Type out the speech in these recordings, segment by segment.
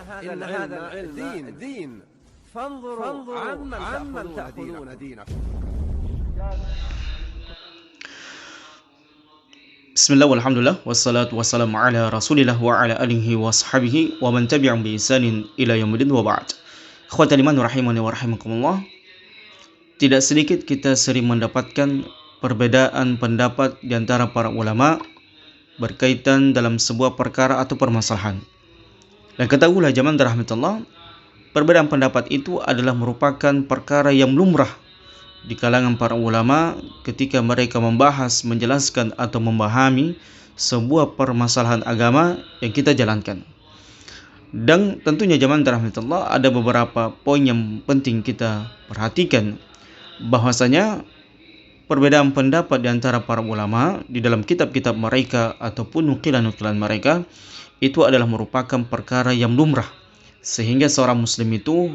إن هذا العلم دين فانظروا عمن تأخذون دينكم. Bismillah walhamdulillah wassalatu wassalamu ala rasulillah wa ala alihi wa sahbihi wa man tabi'ahum bi ihsanin ila yaumil wa ba'd. Ikhwatal iman rahimani wa rahimakumullah. Tidak sedikit kita sering mendapatkan perbedaan pendapat di antara para ulama berkaitan dalam sebuah perkara atau permasalahan. Dan ketahuilah jamaah rahmatullah, perbedaan pendapat itu adalah merupakan perkara yang lumrah di kalangan para ulama ketika mereka membahas, menjelaskan atau memahami sebuah permasalahan agama yang kita jalankan. Dan tentunya jamaah rahmatullah, ada beberapa poin yang penting kita perhatikan, bahwasanya perbedaan pendapat di antara para ulama di dalam kitab-kitab mereka ataupun nukilan-nukilan mereka itu adalah merupakan perkara yang lumrah, sehingga seorang muslim itu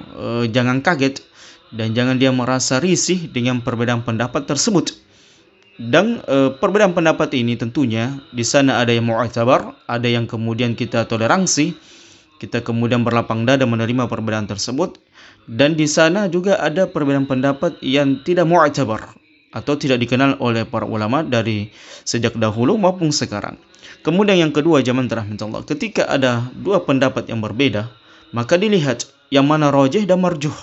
jangan kaget dan jangan dia merasa risih dengan perbedaan pendapat tersebut. Dan perbedaan pendapat ini tentunya di sana ada yang mu'tabar, ada yang kemudian kita toleransi, kita kemudian berlapang dada menerima perbedaan tersebut, dan di sana juga ada perbedaan pendapat yang tidak mu'tabar atau tidak dikenal oleh para ulama dari sejak dahulu maupun sekarang. Kemudian yang kedua, jamaah rahmatullah, ketika ada dua pendapat yang berbeda, maka dilihat yang mana rajih dan marjuh,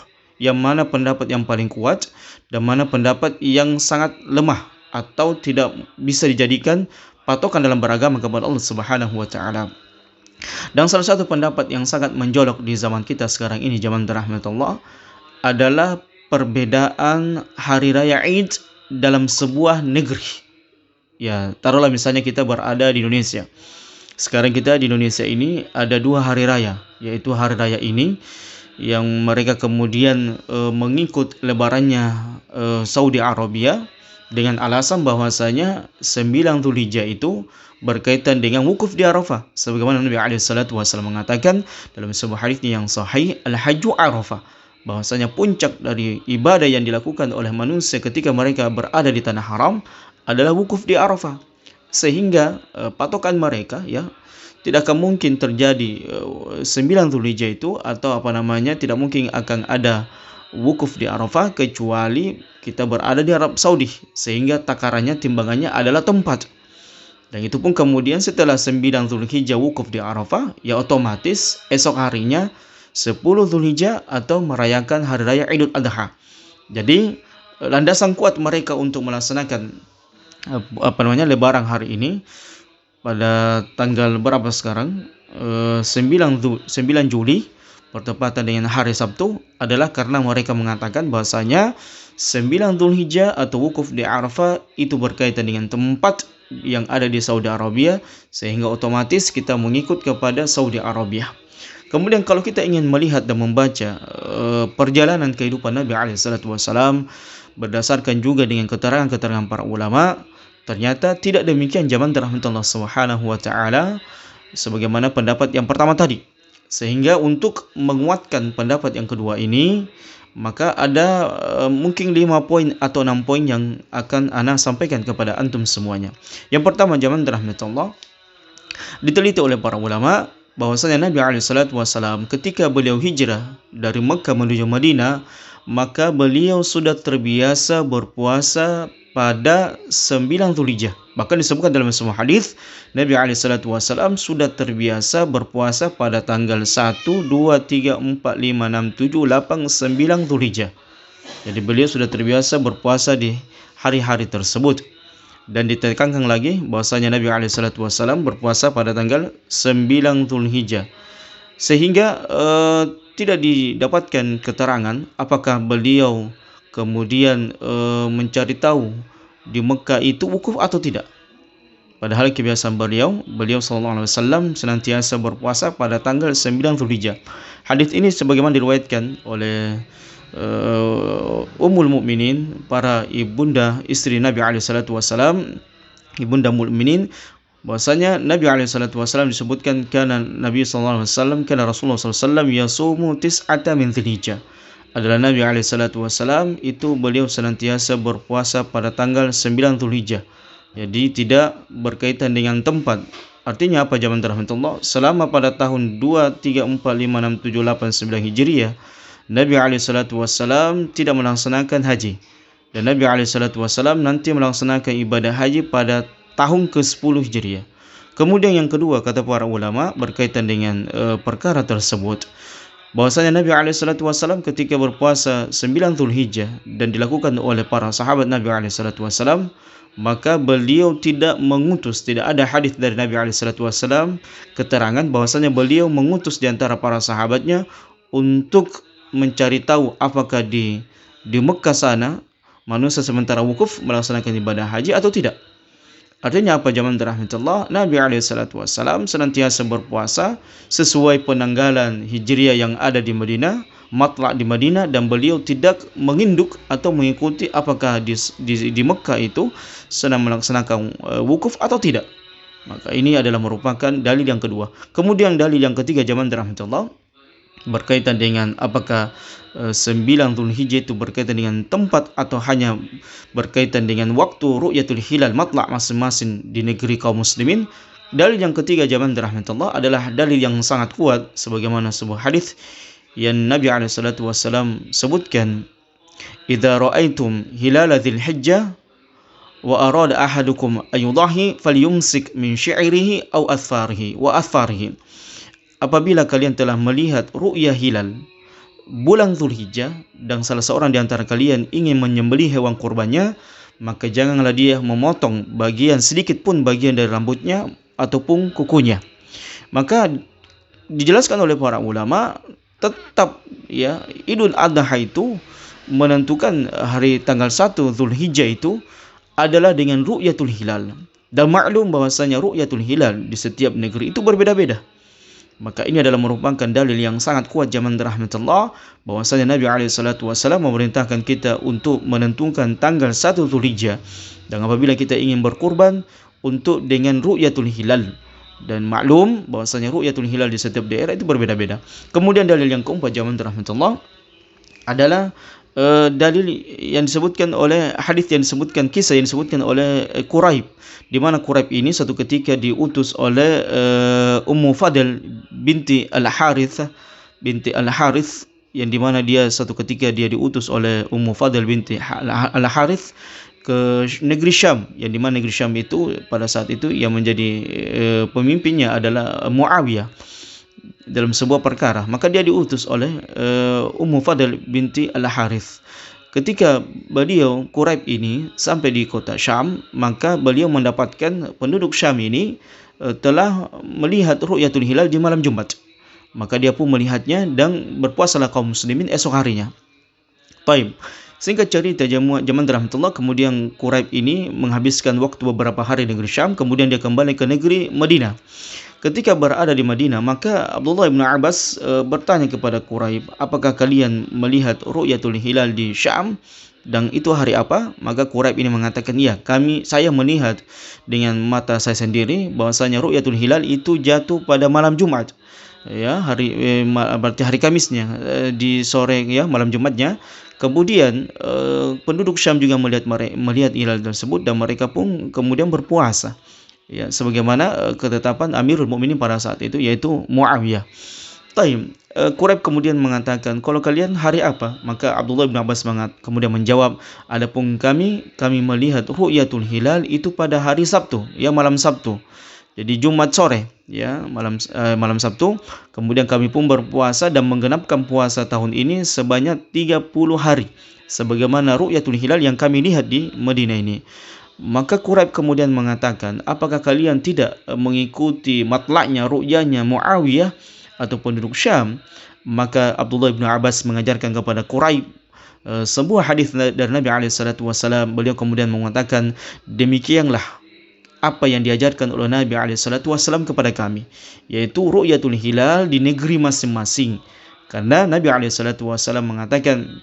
yang mana pendapat yang paling kuat dan mana pendapat yang sangat lemah atau tidak bisa dijadikan patokan dalam beragama kepada Allah Subhanahu wa taala. Dan salah satu pendapat yang sangat menjolok di zaman kita sekarang ini, jamaah rahmatullah, adalah perbedaan hari raya Id dalam sebuah negeri. Ya, taruhlah misalnya kita berada di Indonesia. Sekarang kita di Indonesia ini ada dua hari raya, yaitu hari raya ini yang mereka kemudian mengikut lebarannya Saudi Arabia dengan alasan bahwasanya 9 Dzulhijjah itu berkaitan dengan wukuf di Arafah, sebagaimana Nabi SAW mengatakan dalam sebuah hadis yang sahih, al-hajju Arafah, bahwasanya puncak dari ibadah yang dilakukan oleh manusia ketika mereka berada di tanah haram adalah wukuf di Arafah. Sehingga patokan mereka ya tidak akan mungkin terjadi 9 Dzulhijjah itu atau tidak mungkin akan ada wukuf di Arafah kecuali kita berada di Arab Saudi, sehingga takarannya, timbangannya adalah tempat. Dan itu pun kemudian setelah 9 Dzulhijjah wukuf di Arafah, ya otomatis esok harinya 10 Dzulhijjah atau merayakan hari raya Idul Adha. Jadi landasan kuat mereka untuk melaksanakan lebaran hari ini pada tanggal berapa sekarang? 9 Juli bertepatan dengan hari Sabtu adalah karena mereka mengatakan bahwasanya 9 Dzulhijjah atau wukuf di Arafah itu berkaitan dengan tempat yang ada di Saudi Arabia, sehingga otomatis kita mengikut kepada Saudi Arabia. Kemudian kalau kita ingin melihat dan membaca perjalanan kehidupan Nabi SAW berdasarkan juga dengan keterangan-keterangan para ulama, ternyata tidak demikian jamaah rahmatullah subhanahu wa ta'ala sebagaimana pendapat yang pertama tadi. Sehingga untuk menguatkan pendapat yang kedua ini, maka ada mungkin 5 poin atau 6 poin yang akan ana sampaikan kepada antum semuanya. Yang pertama, jamaah rahmatullah, diteliti oleh para ulama bahwasanya Nabi SAW ketika beliau hijrah dari Mekah menuju Madinah, maka beliau sudah terbiasa berpuasa pada 9 Dzulhijjah. Bahkan disebutkan dalam sebuah hadis, Nabi SAW sudah terbiasa berpuasa pada tanggal 1, 2, 3, 4, 5, 6, 7, 8, 9 Dzulhijjah. Jadi beliau sudah terbiasa berpuasa di hari-hari tersebut. Dan ditekankan lagi bahwasanya Nabi SAW berpuasa pada tanggal 9 Dzulhijjah. Sehingga tidak didapatkan keterangan apakah beliau kemudian mencari tahu di Mekah itu wukuf atau tidak. Padahal kebiasaan beliau SAW senantiasa berpuasa pada tanggal 9 Dzulhijjah. Hadis ini sebagaimana diriwayatkan oleh Ummul Mukminin, para ibunda istri Nabi SAW, ibunda mukminin, bahwasanya Nabi SAW disebutkan kana Nabi SAW, kana Rasulullah SAW yasumu tis'ata min Dzulhijjah. Adalah Nabi SAW itu beliau senantiasa berpuasa pada tanggal 9 Dzulhijjah. Jadi tidak berkaitan dengan tempat Artinya apa jamaah rahmatullah? Selama pada tahun 2, 3, 4, 5, 6, 7, 8, 9 Hijriah, Nabi SAW tidak melaksanakan haji. Dan Nabi SAW nanti melaksanakan ibadah haji pada tahun ke-10 Hijriah. Kemudian yang kedua, kata para ulama berkaitan dengan perkara tersebut, bahwasanya Nabi SAW ketika berpuasa 9 Zulhijjah dan dilakukan oleh para sahabat Nabi SAW, maka beliau tidak mengutus, tidak ada hadis dari Nabi SAW keterangan bahwasanya beliau mengutus di antara para sahabatnya untuk mencari tahu apakah di Mekah sana manusia sementara wukuf melaksanakan ibadah haji atau tidak. Artinya apa jamaah rahmatullah? Nabi SAW senantiasa berpuasa sesuai penanggalan Hijriah yang ada di Madinah, matlak di Madinah, dan beliau tidak menginduk atau mengikuti apakah di Mekah itu sedang melaksanakan wukuf atau tidak. Maka ini adalah merupakan dalil yang kedua. Kemudian dalil yang ketiga jamaah rahmatullah berkaitan dengan apakah 9 Zulhijjah itu berkaitan dengan tempat atau hanya berkaitan dengan waktu ru'yatul hilal matlak masing-masing di negeri kaum muslimin. Dalil yang ketiga jamaah rahmatullah adalah dalil yang sangat kuat sebagaimana sebuah hadis yang Nabi SAW sebutkan, "Idza ra'aitum hilal dzilhijjah wa arada ahadukum ayudahi falyumsik min syi'rihi aw athfarihi wa athfarihi." Apabila kalian telah melihat ru'yah hilal bulan Zulhijjah dan salah seorang di antara kalian ingin menyembelih hewan kurbannya, maka janganlah dia memotong sedikit pun bagian dari rambutnya ataupun kukunya. Maka dijelaskan oleh para ulama, tetap ya Idul Adha itu menentukan hari tanggal 1 Zulhijjah itu adalah dengan ru'yatul hilal. Dan maklum bahwasanya ru'yatul hilal di setiap negeri itu berbeda-beda. Maka ini adalah merupakan dalil yang sangat kuat jamaah rahmatullah bahwasanya Nabi SAW memerintahkan kita untuk menentukan tanggal 1 Zulhijjah, dan apabila kita ingin berkurban untuk dengan ru'yatul hilal. Dan maklum bahwasanya ru'yatul hilal di setiap daerah itu berbeda-beda. Kemudian dalil yang keempat jamaah rahmatullah adalah dalil yang disebutkan oleh hadis yang disebutkan, kisah yang disebutkan oleh Quraib, di mana Quraib ini satu ketika diutus oleh Ummu Fadl binti Al-Harith yang di mana dia satu ketika dia diutus oleh Ummu Fadl binti Al-Harith ke negeri Syam, yang di mana negeri Syam itu pada saat itu yang menjadi pemimpinnya adalah Muawiyah dalam sebuah perkara. Maka dia diutus oleh Ummu Fadl binti Al-Harith. Ketika beliau Quraib ini sampai di kota Syam, maka beliau mendapatkan penduduk Syam ini telah melihat ru'yatul hilal di malam Jumat. Maka dia pun melihatnya dan berpuasalah kaum muslimin esok harinya. Baik. Singkat cerita jamaah rahmatullah, kemudian Quraib ini menghabiskan waktu beberapa hari di negeri Syam, kemudian dia kembali ke negeri Madinah. Ketika berada di Madinah, maka Abdullah bin Abbas bertanya kepada Quraib, apakah kalian melihat ru'yatul hilal di Syam? Dan itu hari apa? Maka Quraib ini mengatakan, ya, saya melihat dengan mata saya sendiri bahwasanya ru'yatul hilal itu jatuh pada malam Jumat. Ya, berarti hari Kamisnya, di sore ya, malam Jumatnya. Kemudian penduduk Syam juga melihat hilal tersebut dan mereka pun kemudian berpuasa. Ya, sebagaimana ketetapan Amirul Mukminin pada saat itu, yaitu Muawiyah. Quraib kemudian mengatakan, kalau kalian hari apa? Maka Abdullah bin Abbas kemudian menjawab, adapun kami melihat ru'yatul hilal itu pada hari Sabtu, ya, malam Sabtu. Jadi Jumat sore, ya, malam Sabtu. Kemudian kami pun berpuasa dan menggenapkan puasa tahun ini sebanyak 30 hari, sebagaimana ru'yatul hilal yang kami lihat di Madinah ini. Maka Quraib kemudian mengatakan, apakah kalian tidak mengikuti matlaknya, ru'yanya Muawiyah atau penduduk Syam? Maka Abdullah bin Abbas mengajarkan kepada Quraib sebuah hadis dari Nabi SAW. Beliau kemudian mengatakan, demikianlah apa yang diajarkan oleh Nabi SAW kepada kami, yaitu ru'yatul hilal di negeri masing-masing. Karena Nabi SAW mengatakan,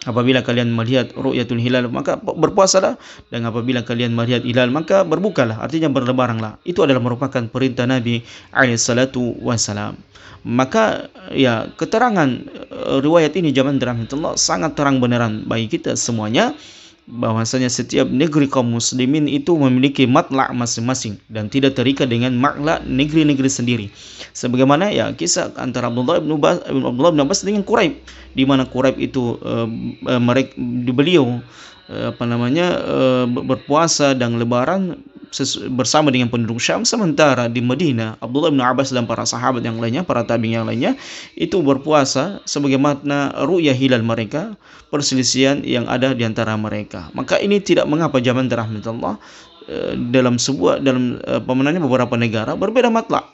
apabila kalian melihat ru'yatul hilal maka berpuasalah, dan apabila kalian melihat hilal maka berbukalah, artinya berlebaranlah. Itu adalah merupakan perintah Nabi SAW. Maka ya, keterangan riwayat ini jamaah rahmatullah sangat terang beneran bagi kita semuanya bahwasanya setiap negeri kaum muslimin itu memiliki matla' masing-masing dan tidak terikat dengan matla' negeri-negeri sendiri. Sebagaimana ya kisah antara Abdullah bin Abbas dengan Quraib, di mana Quraib itu beliau berpuasa dan lebaran bersama dengan penduduk Syam, sementara di Madinah Abdullah bin Abbas dan para sahabat yang lainnya, para tabi'in yang lainnya itu berpuasa sebagaimana ru'yah hilal mereka, perselisihan yang ada di antara mereka. Maka ini tidak mengapa zaman rahmatullah dalam beberapa negara berbeda matla',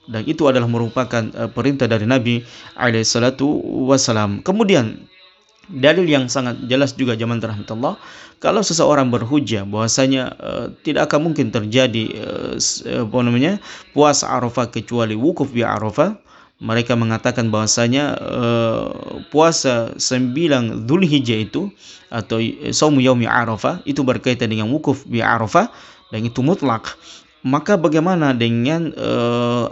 dan itu adalah merupakan perintah dari Nabi alaihi salatu wasalam. Kemudian dalil yang sangat jelas juga zaman rahmatullah, kalau seseorang berhujjah bahwasanya tidak akan mungkin terjadi puasa Arafah kecuali wukuf di Arafah, mereka mengatakan bahwasanya puasa 9 Dzulhijjah itu atau Shaum Yaumi Arafah itu berkaitan dengan wukuf di Arafah, dan itu mutlak. Maka bagaimana dengan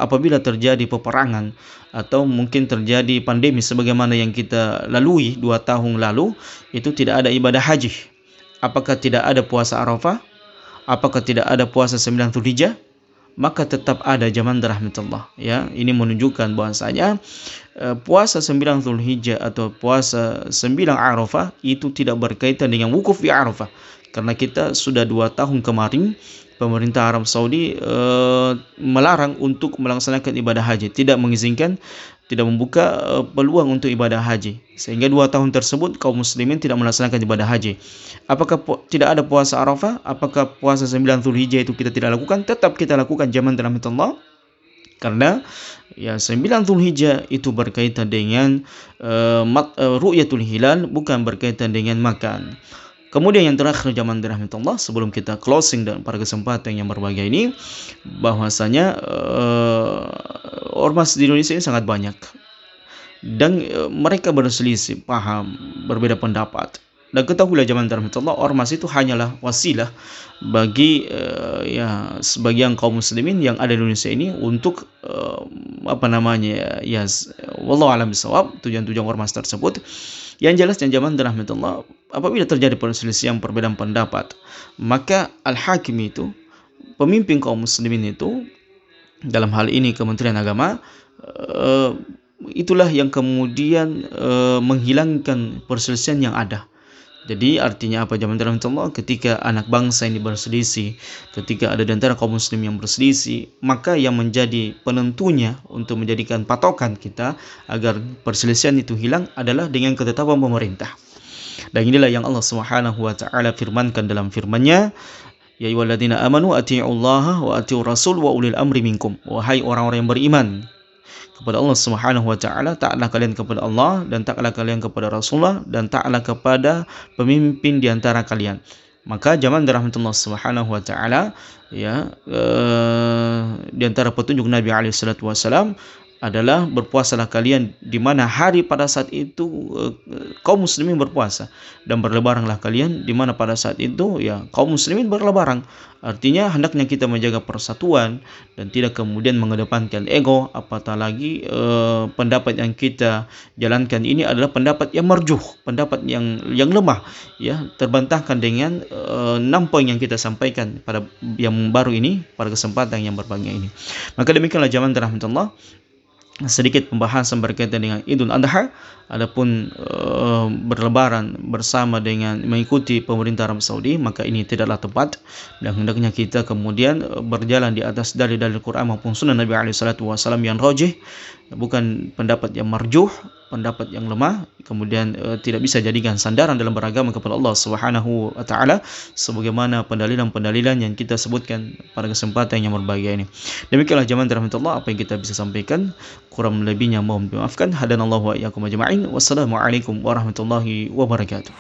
apabila terjadi peperangan atau mungkin terjadi pandemi sebagaimana yang kita lalui 2 tahun lalu, itu tidak ada ibadah haji? Apakah tidak ada puasa Arafah? Apakah tidak ada puasa 9 Dzulhijjah? Maka tetap ada zaman rahmatullah. Ya, ini menunjukkan bahwasanya puasa 9 Dzulhijjah atau puasa 9 Arafah itu tidak berkaitan dengan wukuf di Arafah. Karena kita sudah 2 tahun kemarin pemerintah Arab Saudi melarang untuk melaksanakan ibadah haji, tidak mengizinkan, tidak membuka peluang untuk ibadah haji, sehingga 2 tahun tersebut kaum muslimin tidak melaksanakan ibadah haji. Apakah tidak ada puasa Arafah? Apakah puasa 9 Dzulhijjah itu kita tidak lakukan? Tetap kita lakukan zaman rahmatullah, karena ya 9 Dzulhijjah itu berkaitan dengan ru'yatul hilal, bukan berkaitan dengan makan. Kemudian yang terakhir zaman rahmatullah, sebelum kita closing dan pada kesempatan yang berbahagia ini, bahwasanya ormas di Indonesia ini sangat banyak, dan mereka berselisih paham, berbeda pendapat. Dan ketahuilah zaman rahmatullah, ormas itu hanyalah wasilah bagi sebagian kaum muslimin yang ada di Indonesia ini untuk wallahu a'lam bishawab, tujuan-tujuan ormas tersebut. Yang jelas yang zaman rahmatullah, apabila terjadi perselisihan perbedaan pendapat, maka al-hakim itu, pemimpin kaum muslimin itu, dalam hal ini Kementerian Agama, itulah yang kemudian menghilangkan perselisihan yang ada. Jadi artinya apa zaman rahmatullah, ketika anak bangsa ini berselisih, ketika ada di antara kaum muslim yang berselisih, maka yang menjadi penentunya untuk menjadikan patokan kita agar perselisihan itu hilang adalah dengan ketetapan pemerintah. Dan inilah yang Allah Subhanahu wa taala firmankan dalam firman-Nya, ya ayyuhalladzina amanu atiiullaha wa atiiur rasul wa ulil amri minkum. Wahai orang-orang yang beriman kepada Allah Subhanahu wa taala, taatlah kalian kepada Allah dan taatlah kalian kepada Rasulullah dan taatlah kepada pemimpin di antara kalian. Maka zaman rahmatullah Subhanahu wa taala di antara petunjuk Nabi alaihi salatu wasalam adalah berpuasalah kalian di mana hari pada saat itu kaum muslimin berpuasa, dan berlebaranlah kalian di mana pada saat itu kaum muslimin berlebaran. Artinya hendaknya kita menjaga persatuan dan tidak kemudian mengedepankan ego, apatah lagi pendapat yang kita jalankan ini adalah pendapat yang marjuh, pendapat yang lemah, terbantahkan dengan 6 poin yang kita sampaikan pada yang baru ini, pada kesempatan yang berbahagia ini. Maka demikianlah zaman rahmatullah, sedikit pembahasan berkaitan dengan Idul Adha. Adapun berlebaran bersama dengan mengikuti pemerintah Arab Saudi, maka ini tidaklah tepat, dan hendaknya kita kemudian berjalan di atas dalil-dalil Quran maupun sunnah Nabi alaihi salatu wasallam yang rajih, bukan pendapat yang marjuh, pendapat yang lemah, kemudian tidak bisa jadikan sandaran dalam beragama kepada Allah Subhanahu wa taala, sebagaimana pendalilan-pendalilan yang kita sebutkan pada kesempatan yang berbahagia ini. Demikianlah jamaah rahmatullah apa yang kita bisa sampaikan, kurang lebihnya mohon dimaafkan. Hadanallahu wa iyyakum ajma'in. Wassalamualaikum warahmatullahi wabarakatuh.